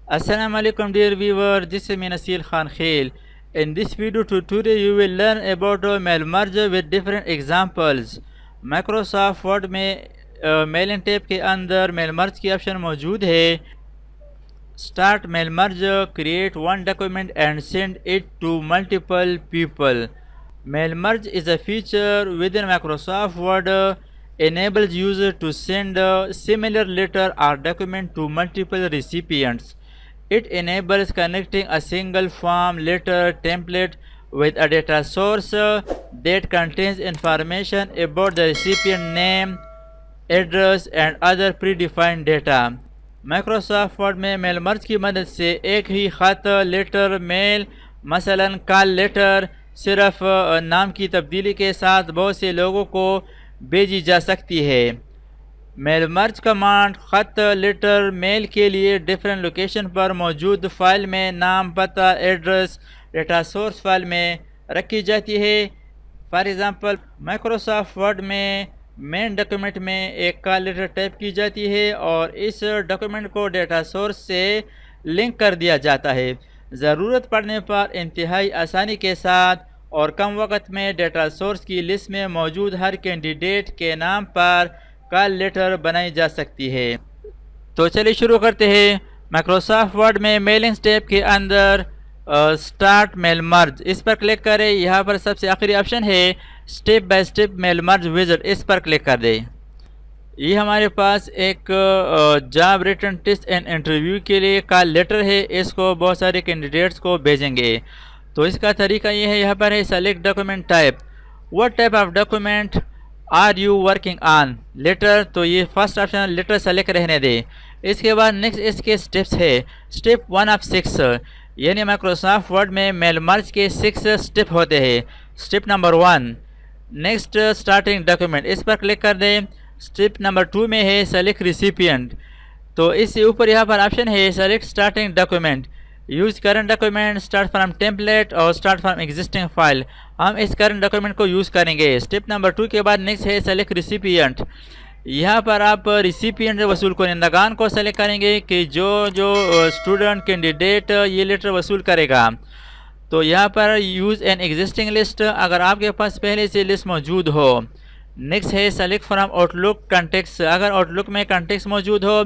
Assalamu alaikum dear viewer, this is Nasil Khan Khail. In this video tutorial you will learn about mail merge with different examples. Microsoft Word में mailing tab के अंदर mail merge की option मौजूद है. Start mail merge, create one document and send it to multiple people. Mail merge is a feature within Microsoft Word enables user to send a similar letter or document to multiple recipients. It enables connecting a single form, letter, template with a data source that contains information about the recipient name, address and other predefined data. Microsoft word में mail merge की मदद से एक ही ख़त letter mail मसलन call letter सिर्फ नाम की तब्दीली के साथ बहुत से लोगों को भेजी जा सकती है. मेल मर्ज कमांड ख़त लेटर मेल के लिए डिफरेंट लोकेशन पर मौजूद फाइल में नाम पता एड्रेस डेटा सोर्स फाइल में रखी जाती है. फॉर एग्ज़ाम्पल माइक्रोसॉफ्ट वर्ड में मेन डॉक्यूमेंट में एक कॉल लेटर टाइप की जाती है और इस डॉक्यूमेंट को डेटा सोर्स से लिंक कर दिया जाता है. ज़रूरत पड़ने पर इंतहाई आसानी के साथ और कम वक्त में डेटा सोर्स की लिस्ट में मौजूद हर कैंडिडेट के नाम पर कॉल लेटर बनाई जा सकती है. तो चलिए शुरू करते हैं. माइक्रोसॉफ्ट वर्ड में मेलिंग टैब के अंदर स्टार्ट मेल मर्ज इस पर क्लिक करें. यहाँ पर सबसे आखिरी ऑप्शन है step by step mail merge wizard, इस पर क्लिक कर दें. ये हमारे पास एक job written test and interview के लिए कॉल लेटर है. इसको बहुत सारे कैंडिडेट्स को भेजेंगे. तो इसका तरीका ये है, यहाँ पर है select document type. What type of document are you working on? Letter. तो ये फर्स्ट ऑप्शन लेटर सेलेक्ट रहने दें. इसके बाद नेक्स्ट इसके स्टेप्स है स्टेप 1 ऑफ 6, यानी माइक्रोसॉफ्ट वर्ड में मेल मर्ज के 6 स्टेप होते हैं. Step number 1 next starting document, इस पर क्लिक कर दें. स्टेप नंबर 2 में है सेलेक्ट रिसिपिएंट. तो इससे ऊपर यहाँ पर ऑप्शन है select starting document. Use current document, start from template और स्टार्ट फ्रॉम एग्जिस्टिंग फाइल. हम इस करंट डॉक्यूमेंट को यूज़ करेंगे. स्टेप नंबर 2 के बाद नेक्स्ट है सेलेक्ट रिसिपिएंट. यहाँ पर आप रिसिपिएंट वसूल कुनिंदगान को सेलेक्ट करेंगे कि जो स्टूडेंट कैंडिडेट ये लेटर वसूल करेगा. तो यहाँ पर यूज़ एन एग्जिस्टिंग लिस्ट, अगर आपके पास पहले से लिस्ट मौजूद हो. नेक्स्ट है सेलेक्ट फ्रॉम आउटलुक कॉन्टेक्स्ट, अगर आउटलुक में कॉन्टेक्स्ट मौजूद हो.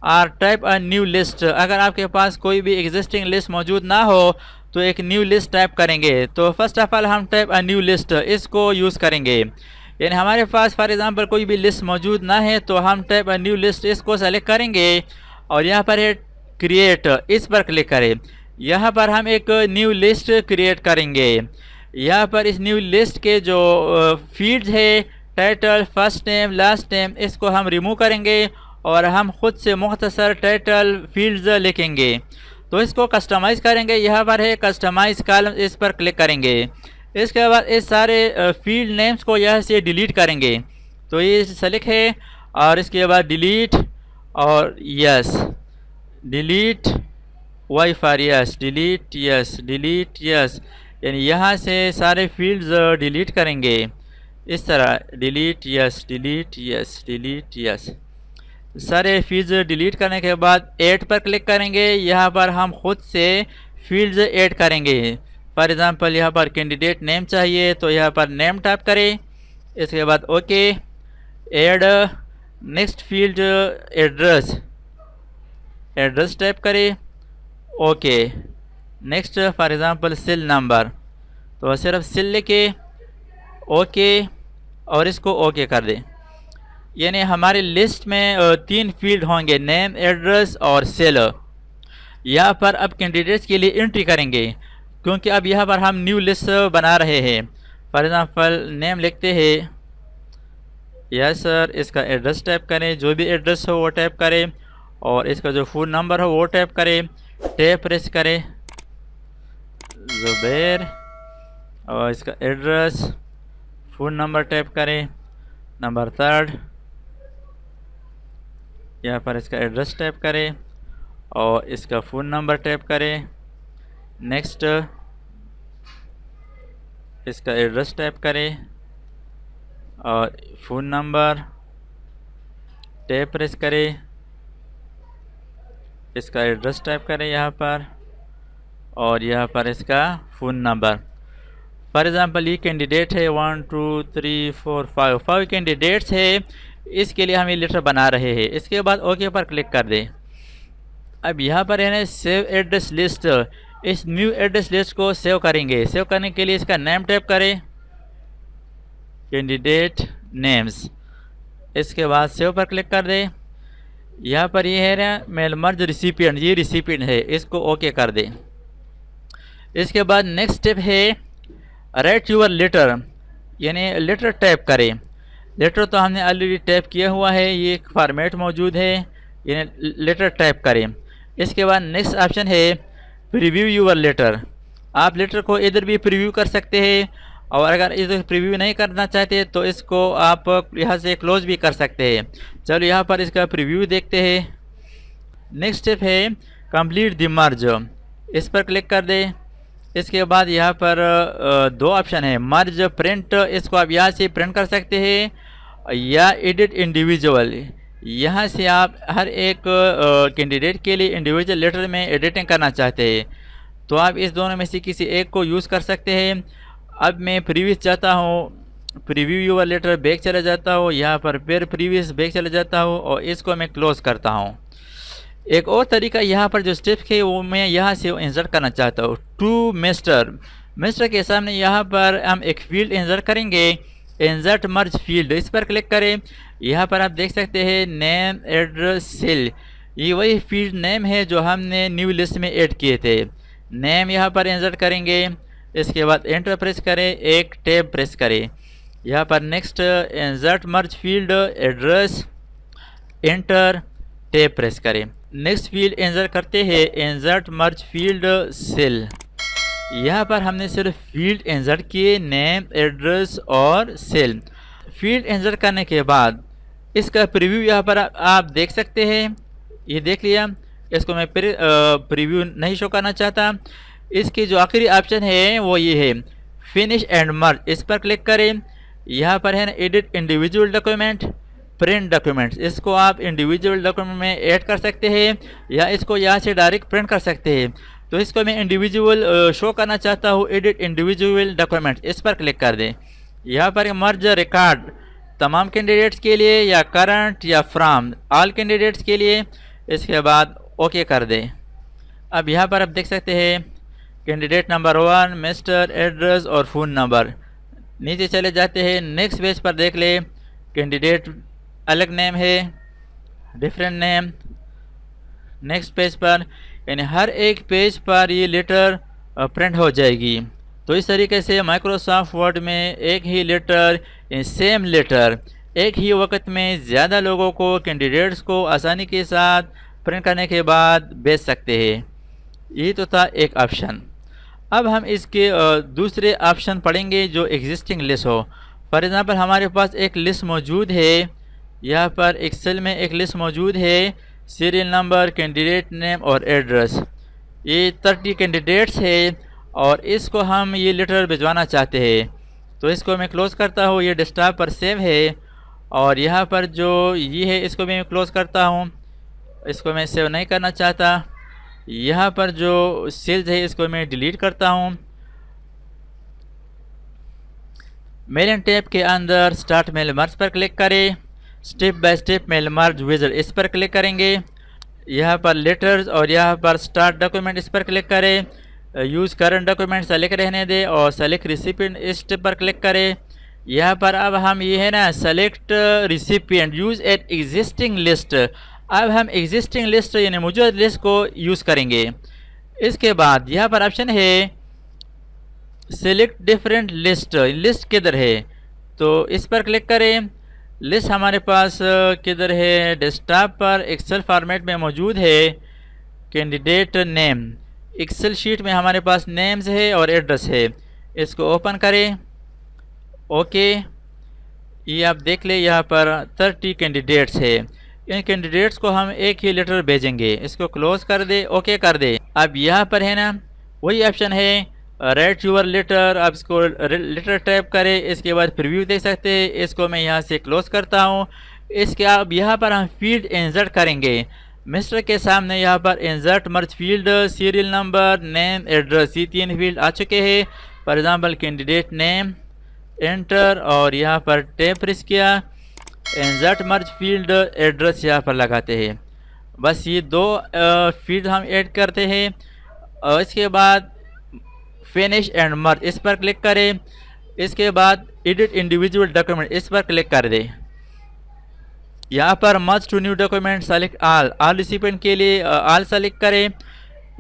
और टाइप अ न्यू लिस्ट, अगर आपके पास कोई भी एग्जिस्टिंग लिस्ट मौजूद ना हो तो एक न्यू लिस्ट टाइप करेंगे. तो फर्स्ट ऑफ ऑल हम टाइप अ न्यू लिस्ट इसको यूज़ करेंगे. यानी हमारे पास फॉर एग्ज़ाम्पल कोई भी लिस्ट मौजूद ना है तो हम टाइप अ न्यू लिस्ट इसको सेलेक्ट करेंगे और यहाँ पर है क्रिएट, इस पर क्लिक करें. यहाँ पर हम एक न्यू लिस्ट क्रिएट करेंगे. यहाँ पर इस न्यू लिस्ट के जो फील्ड्स है title, first name, last name, इसको हम रिमूव करेंगे और हम ख़ुद से मुख्तसर टाइटल फील्ड्स लिखेंगे. तो इसको कस्टमाइज़ करेंगे. यहाँ पर है कस्टमाइज़ कॉलम, इस पर क्लिक करेंगे. इसके बाद इस सारे फील्ड नेम्स को यहाँ से डिलीट करेंगे. तो ये सेलेक्ट है और इसके बाद डिलीट और yes, delete Y for yes, delete yes, delete yes, यानी यहाँ से सारे फील्ड्स डिलीट करेंगे. इस तरह delete yes, delete yes, delete yes. सारे फील्ड्स डिलीट करने के बाद ऐड पर क्लिक करेंगे. यहाँ पर हम खुद से फील्ड्स ऐड करेंगे. फॉर एग्ज़ाम्पल यहाँ पर कैंडिडेट नेम चाहिए तो यहाँ पर नेम टाइप करें. इसके बाद okay, add. Next field address, address type करें. Okay. Next for example cell number, तो सिर्फ सेल लिखे ओके और इसको ओके कर दें. यानी हमारी लिस्ट में 3 फील्ड होंगे, नेम, एड्रेस और सेल. यहाँ पर अब कैंडिडेट्स के लिए एंट्री करेंगे क्योंकि अब यहाँ पर हम न्यू लिस्ट बना रहे हैं. फॉर एग्ज़ाम्पल नेम लिखते हैं यस सर. इसका एड्रेस टाइप करें, जो भी एड्रेस हो वो टाइप करें और इसका जो फ़ोन नंबर हो वो टाइप करें. टैब प्रेस करें ज़ुबैर और इसका एड्रेस, फ़ोन नंबर टाइप करें. नंबर 3 यहाँ पर इसका एड्रेस टाइप करें और इसका फ़ोन नंबर टाइप करें. नेक्स्ट इसका एड्रेस टाइप करें और फ़ोन नंबर, टैब प्रेस करें. इसका एड्रेस टाइप करें यहाँ पर, और यहाँ पर इसका फ़ोन नंबर। फॉर एग्ज़ाम्पल ये कैंडिडेट है 1 2 3 4 5 कैंडिडेट्स है, इसके लिए हम ये लेटर बना रहे हैं। इसके बाद ओके पर क्लिक कर दें। अब यहाँ पर है ना सेव एड्रेस लिस्ट, इस न्यू एड्रेस लिस्ट को सेव करेंगे। सेव करने के लिए इसका नेम टाइप करें, कैंडिडेट नेम्स। इसके बाद सेव पर क्लिक कर दें। यहाँ पर ये है ना मेल मर्ज रिसिपिएंट, ये रिसिपिएंट है, इसको ओके कर दें। इसके बाद नेक्स्ट स्टेप है राइट यूर लेटर, यानी लेटर टाइप करें। लेटर तो हमने ऑलरेडी टाइप किया हुआ है, ये एक फॉर्मेट मौजूद है, यानी लेटर टाइप करें। इसके बाद नेक्स्ट ऑप्शन है प्रीव्यू यूर लेटर। आप लेटर को इधर भी प्रीव्यू कर सकते हैं, और अगर इधर प्रीव्यू नहीं करना चाहते तो इसको आप यहाँ से क्लोज भी कर सकते हैं। चलो यहाँ पर इसका प्रीव्यू देखते हैं। नेक्स्ट स्टेप है कंप्लीट द मर्ज, इस पर क्लिक कर दें। इसके बाद यहाँ पर दो ऑप्शन है, मर्ज प्रिंट, इसको आप यहाँ से प्रिंट कर सकते हैं, या एडिट इंडिविजुअल। यहाँ से आप हर एक कैंडिडेट के लिए इंडिविजुअल लेटर में एडिटिंग करना चाहते हैं तो आप इस दोनों में से किसी एक को यूज़ कर सकते हैं। अब मैं प्रीवियस चाहता हूँ, प्रीव्यू यूर लेटर बैक चला जाता हूँ, यहाँ पर फिर प्रीवियस बैक चला जाता हूँ और इसको मैं क्लोज़ करता हूँ। एक और तरीका यहाँ पर जो स्टेप है वो मैं यहाँ से इंसर्ट करना चाहता हूँ। टू मिस्टर के सामने यहाँ पर हम एक फील्ड इंसर्ट करेंगे, इंसर्ट मर्ज फील्ड, इस पर क्लिक करें। यहाँ पर आप देख सकते हैं नेम एड्रेस सेल, ये वही फील्ड नेम है जो हमने न्यू लिस्ट में ऐड किए थे। नेम यहाँ पर इंसर्ट करेंगे। इसके बाद एंटर प्रेस करें, एक टैब प्रेस करें। यहाँ पर नेक्स्ट इंसर्ट मर्ज field address, enter tab press करें। नेक्स्ट फील्ड इंसर्ट करते हैं इंसर्ट मर्ज फील्ड सेल। यहाँ पर हमने सिर्फ फील्ड इंसर्ट किए, नेम एड्रेस और सेल। फील्ड इंसर्ट करने के बाद इसका प्रीव्यू यहाँ पर आप देख सकते हैं, ये देख लिया। इसको मैं प्रीव्यू नहीं शो करना चाहता। इसकी जो आखिरी ऑप्शन है वो ये है फिनिश एंड मर्ज, इस पर क्लिक करें। यहाँ पर है ना edit individual document, print documents, इसको आप इंडिविजुअल डॉक्यूमेंट में ऐड कर सकते हैं या इसको यहाँ से डायरेक्ट प्रिंट कर सकते हैं। तो इसको मैं इंडिविजुअल शो करना चाहता हूँ, एडिट इंडिविजुअल डॉक्यूमेंट्स, इस पर क्लिक कर दें। यहाँ पर मर्ज रिकॉर्ड तमाम कैंडिडेट्स के लिए या करंट या फ्रॉम ऑल कैंडिडेट्स के लिए, इसके बाद ओके कर दें। अब यहाँ पर आप देख सकते हैं कैंडिडेट नंबर 1, मिस्टर, एड्रेस और फ़ोन नंबर। नीचे चले जाते हैं, नेक्स्ट पेज पर देख ले, कैंडिडेट अलग नेम है, डिफरेंट नेम। नेक्स्ट पेज पर यानी हर एक पेज पर ये लेटर प्रिंट हो जाएगी। तो इस तरीके से माइक्रोसॉफ्ट वर्ड में एक ही लेटर, सेम लेटर एक ही वक्त में ज़्यादा लोगों को, कैंडिडेट्स को आसानी के साथ प्रिंट करने के बाद भेज सकते हैं। ये तो था एक ऑप्शन। अब हम इसके दूसरे ऑप्शन पढ़ेंगे जो एग्जिस्टिंग लिस्ट हो। फॉर एग्ज़ाम्पल हमारे पास एक लिस्ट मौजूद है, यहाँ पर एक्सेल में एक लिस्ट मौजूद है, सीरियल नंबर, कैंडिडेट नेम और एड्रेस। ये 30 कैंडिडेट्स है और इसको हम ये लेटर भिजवाना चाहते हैं। तो इसको मैं क्लोज़ करता हूँ, ये डेस्कटॉप पर सेव है। और यहाँ पर जो ये है इसको मैं क्लोज़ करता हूँ, इसको मैं सेव नहीं करना चाहता। यहाँ पर जो सेल्स है इसको मैं डिलीट करता हूँ। मेल टैब के अंदर स्टार्ट मेल मर्ज पर क्लिक करें, step by step mail merge wizard, इस पर क्लिक करेंगे। यहाँ पर लेटर्स और यहाँ पर स्टार्ट डॉक्यूमेंट, इस पर क्लिक करें। यूज़ करंट डॉक्यूमेंट सेलेक्ट रहने दें और सेलेक्ट रिसिपिएंट, इस स्टेप पर क्लिक करें। यहाँ पर अब हम ये है ना select recipient, use eight existing list, अब हम एग्जिस्टिंग लिस्ट यानी मौजूदा लिस्ट को यूज़ करेंगे। इसके बाद यहाँ पर ऑप्शन है सेलेक्ट डिफरेंट लिस्ट, लिस्ट किधर है तो इस पर क्लिक करें। लिस्ट हमारे पास किधर है, डेस्कटॉप पर एक्सेल फॉर्मेट में मौजूद है। कैंडिडेट नेम, एक्सेल शीट में हमारे पास नेम्स है और एड्रेस है, इसको ओपन करें। ओके, ये आप देख ले यहाँ पर 30 कैंडिडेट्स है। इन कैंडिडेट्स को हम एक ही लेटर भेजेंगे, इसको क्लोज कर दे, ओके कर दे। अब यहाँ पर है ना वही ऑप्शन है राइट यूर लेटर, आप इसको लेटर टाइप करें। इसके बाद प्रीव्यू देख सकते हैं, इसको मैं यहाँ से क्लोज करता हूँ। इसके अब यहाँ पर हम फील्ड इंसर्ट करेंगे। मिस्टर के सामने यहाँ पर इंसर्ट मर्ज field, serial number, name, address, ये 3 फील्ड आ चुके हैं। For example candidate name, enter, और यहाँ पर टैब प्रेस किया, इंसर्ट मर्ज फील्ड, एड्रेस यहाँ पर लगाते हैं। बस ये 2 फील्ड हम ऐड करते हैं। और इसके बाद फिनिश एंड मर्ज इस पर क्लिक करें। इसके बाद एडिट इंडिविजुअल डॉक्यूमेंट इस पर क्लिक कर दें। यहाँ पर merge to new document select all recipient के लिए ऑल सेलेक्ट करें,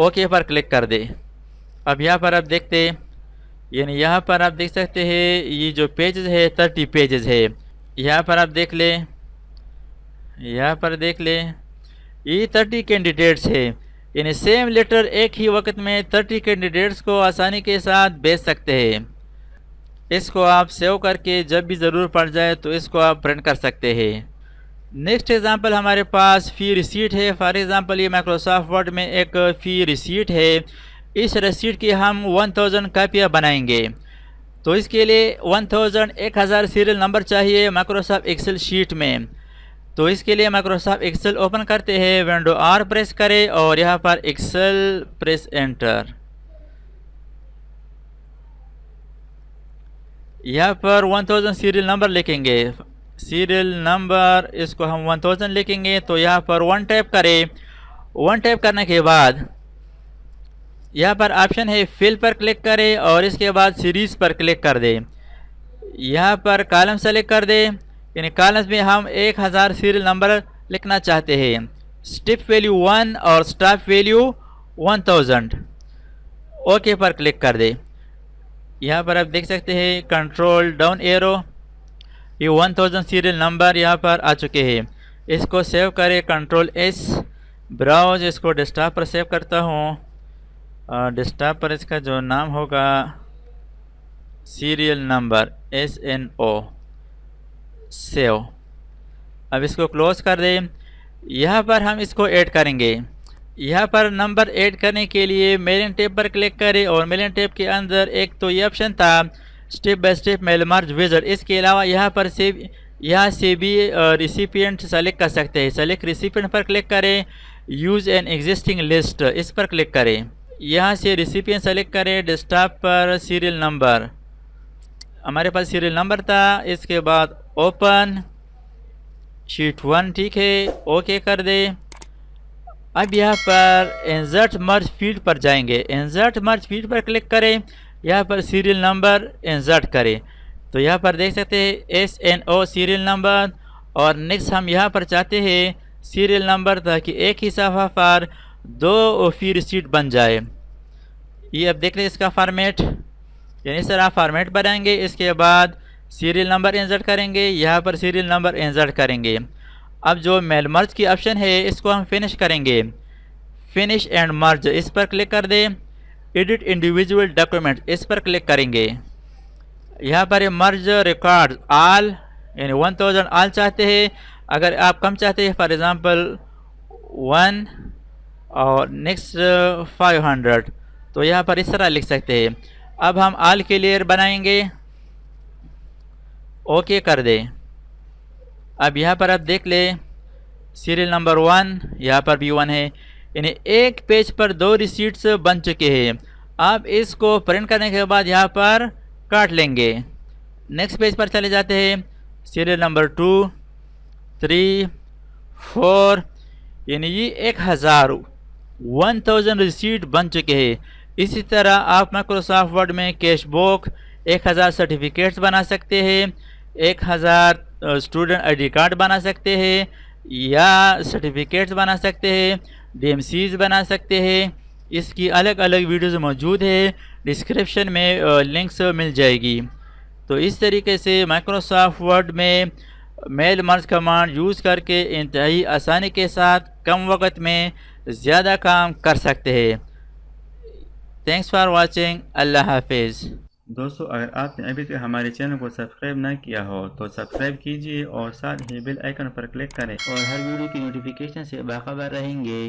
ओके पर क्लिक कर दें। अब यहाँ पर आप देखते हैं, यानी यहाँ पर आप देख सकते हैं ये जो पेजेस है 30 पेजेस है। यहाँ पर आप देख लें, यहाँ पर देख लें ये 30 कैंडिडेट्स है। यानी सेम लेटर एक ही वक्त में 30 कैंडिडेट्स को आसानी के साथ भेज सकते हैं। इसको आप सेव करके जब भी ज़रूर पड़ जाए तो इसको आप प्रिंट कर सकते हैं। नेक्स्ट एग्जांपल हमारे पास फ़ी रिसीट है। फॉर एग्जांपल ये माइक्रोसॉफ्ट वर्ड में एक फ़ी रिसीट है। इस रिसीट की हम 1000 कापियाँ बनाएंगे। तो इसके लिए 1000 सीरियल नंबर चाहिए माइक्रोसॉफ्ट एक्सेल शीट में। तो इसके लिए माइक्रोसॉफ्ट एक्सेल ओपन करते हैं, विंडो आर प्रेस करें और यहाँ पर एक्सेल प्रेस एंटर। यहाँ पर 1000 सीरियल नंबर लिखेंगे, सीरियल नंबर इसको हम 1000 लिखेंगे। तो यहाँ पर 1 टैप करें। 1 टैप करने के बाद यहाँ पर ऑप्शन है फिल पर क्लिक करें और इसके बाद सीरीज़ पर क्लिक कर दें। यहाँ पर कॉलम सेलेक्ट कर दें, यानी कॉलम्स में हम 1000 सीरियल नंबर लिखना चाहते हैं। स्टेप वैल्यू 1 और स्टॉप वैल्यू 1000, ओके पर क्लिक कर दें। यहाँ पर आप देख सकते हैं कंट्रोल डाउन एरो, ये 1000 सीरियल नंबर यहाँ पर आ चुके हैं। इसको सेव करें, कंट्रोल एस, ब्राउज, इसको डेस्कटॉप पर सेव करता हूँ। डेस्कटॉप पर इसका जो नाम होगा सीरियल नंबर SNO, सेव। अब इसको क्लोज कर दें। यहाँ पर हम इसको ऐड करेंगे। यहाँ पर नंबर ऐड करने के लिए मेलिंग टैब पर क्लिक करें और मेलिंग टैब के अंदर एक तो ये ऑप्शन था step by step mail merge wizard. इसके अलावा यहाँ पर से यहाँ से भी रिसिपिएंट सेलेक्ट कर सकते हैं। सेलेक्ट रिसिपिएंट पर क्लिक करें, यूज़ एन एग्जिस्टिंग लिस्ट इस पर क्लिक करें। यहाँ से रिसिपिएंट सेलेक्ट करें, डेस्कटॉप पर सीरियल नंबर, हमारे पास सीरियल नंबर था। इसके बाद ओपन शीट 1, ठीक है, ओके कर दें। अब यहाँ पर इंसर्ट मर्ज फील्ड पर जाएंगे। इंसर्ट मर्ज फील्ड पर क्लिक करें, यहाँ पर सीरियल नंबर इंसर्ट करें। तो यहाँ पर देख सकते हैं SNO सीरियल नंबर। और नेक्स्ट हम यहाँ पर चाहते हैं सीरियल नंबर ताकि एक ही सफ़ा पर 2 फ़ी रिसीट बन जाए। ये अब देख लें इसका फॉर्मेट, यानी इस तरह फॉर्मेट बनाएंगे। इसके बाद सीरियल नंबर इंसर्ट करेंगे, यहाँ पर सीरियल नंबर इंसर्ट करेंगे। अब जो मेल मर्ज की ऑप्शन है इसको हम फिनिश करेंगे, फिनिश एंड मर्ज इस पर क्लिक कर दें। एडिट इंडिविजुअल डॉक्यूमेंट इस पर क्लिक करेंगे। यहाँ पर मर्ज रिकॉर्ड ऑल, यानी 1000 ऑल चाहते हैं। अगर आप कम चाहते हैं फॉर एग्जांपल 1 और नेक्स्ट 500, तो यहाँ पर इस तरह लिख सकते हैं। अब हम ऑल के लिए बनाएंगे, ओके कर दें। अब यहाँ पर आप देख लें सीरियल नंबर 1, यहाँ पर भी 1 है, यानी एक पेज पर 2 रिसीट्स बन चुके हैं। अब इसको प्रिंट करने के बाद यहाँ पर काट लेंगे। नेक्स्ट पेज पर चले जाते हैं, सीरियल नंबर 2, 3, 4, यानी ये 1000 रिसीट बन चुके हैं। इसी तरह आप माइक्रोसॉफ्ट वर्ड में कैश बुक, 1000 सर्टिफिकेट्स बना सकते हैं, 1000 स्टूडेंट ID कार्ड बना सकते हैं, या सर्टिफिकेट्स बना सकते हैं, DMCs बना सकते हैं। इसकी अलग अलग वीडियोस मौजूद है, डिस्क्रिप्शन में लिंक्स मिल जाएगी। तो इस तरीके से माइक्रोसॉफ्ट वर्ड में मेल मर्ज कमांड यूज़ करके इंतहाई आसानी के साथ कम वक्त में ज़्यादा काम कर सकते हैं। थैंक्स फॉर वाचिंग, अल्लाह हाफिज़। दोस्तों, अगर आपने अभी तक हमारे चैनल को सब्सक्राइब ना किया हो तो सब्सक्राइब कीजिए और साथ ही बेल आइकन पर क्लिक करें और हर वीडियो की नोटिफिकेशन से बाखबर रहेंगे।